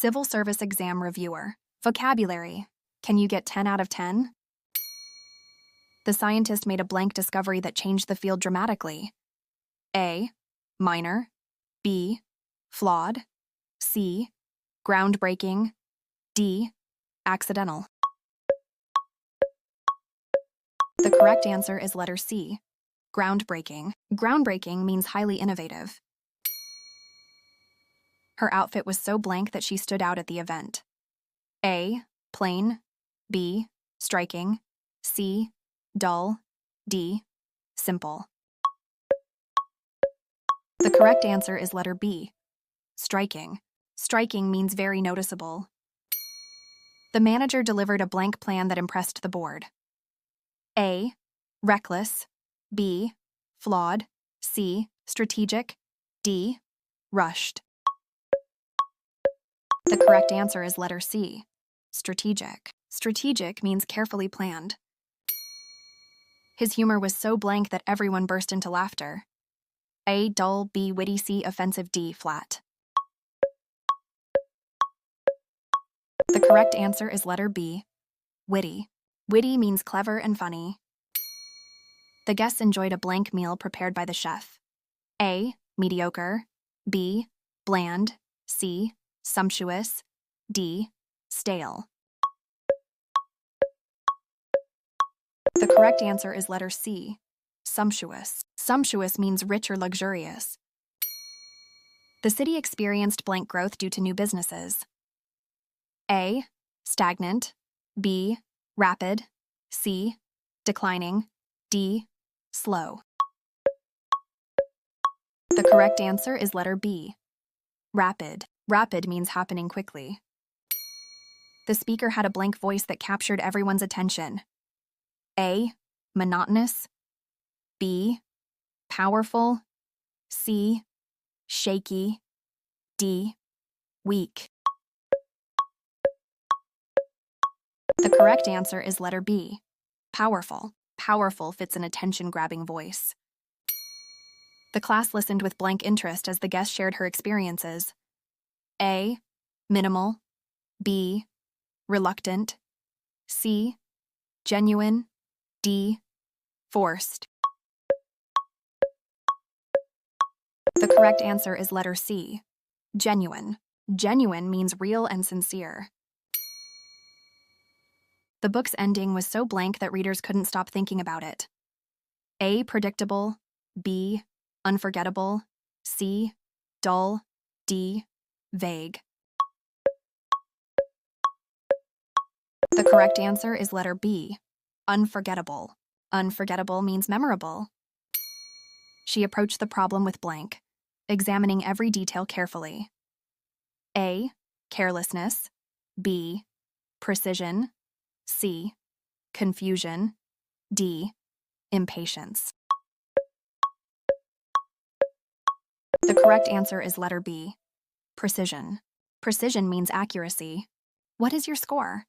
Civil Service Exam Reviewer. Vocabulary. Can you get 10 out of 10? The scientist made a blank discovery that changed the field dramatically. A. Minor. B. Flawed. C. Groundbreaking. D. Accidental. The correct answer is letter C. Groundbreaking. Groundbreaking means highly innovative. Her outfit was so blank that she stood out at the event. A. Plain. B. Striking. C. Dull. D. Simple. The correct answer is letter B. Striking. Striking means very noticeable. The manager delivered a blank plan that impressed the board. A. Reckless. B. Flawed. C. Strategic. D. Rushed. The correct answer is letter C. Strategic. Strategic means carefully planned. His humor was so blank that everyone burst into laughter. A. Dull. B. Witty. C. Offensive. D. Flat. The correct answer is letter B. Witty. Witty means clever and funny. The guests enjoyed a blank meal prepared by the chef. A. Mediocre. B. Bland. C. Sumptuous. D. Stale. The correct answer is letter C. Sumptuous. Sumptuous means rich or luxurious. The city experienced blank growth due to new businesses. A. Stagnant. B. Rapid. C. Declining. D. Slow. The correct answer is letter B. Rapid. Rapid means happening quickly. The speaker had a blank voice that captured everyone's attention. A. Monotonous. B. Powerful. C. Shaky. D. Weak. The correct answer is letter B. Powerful. Powerful fits an attention-grabbing voice. The class listened with blank interest as the guest shared her experiences. A. Minimal. B. Reluctant. C. Genuine. D. Forced. The correct answer is letter C. Genuine. Genuine means real and sincere. The book's ending was so blank that readers couldn't stop thinking about it. A. Predictable. B. Unforgettable. C. Dull. D. Vague. The correct answer is letter B. Unforgettable. Unforgettable means memorable. She approached the problem with blank, examining every detail carefully. A. Carelessness. B. Precision. C. Confusion. D. Impatience. The correct answer is letter B. Precision. Precision means accuracy. What is your score?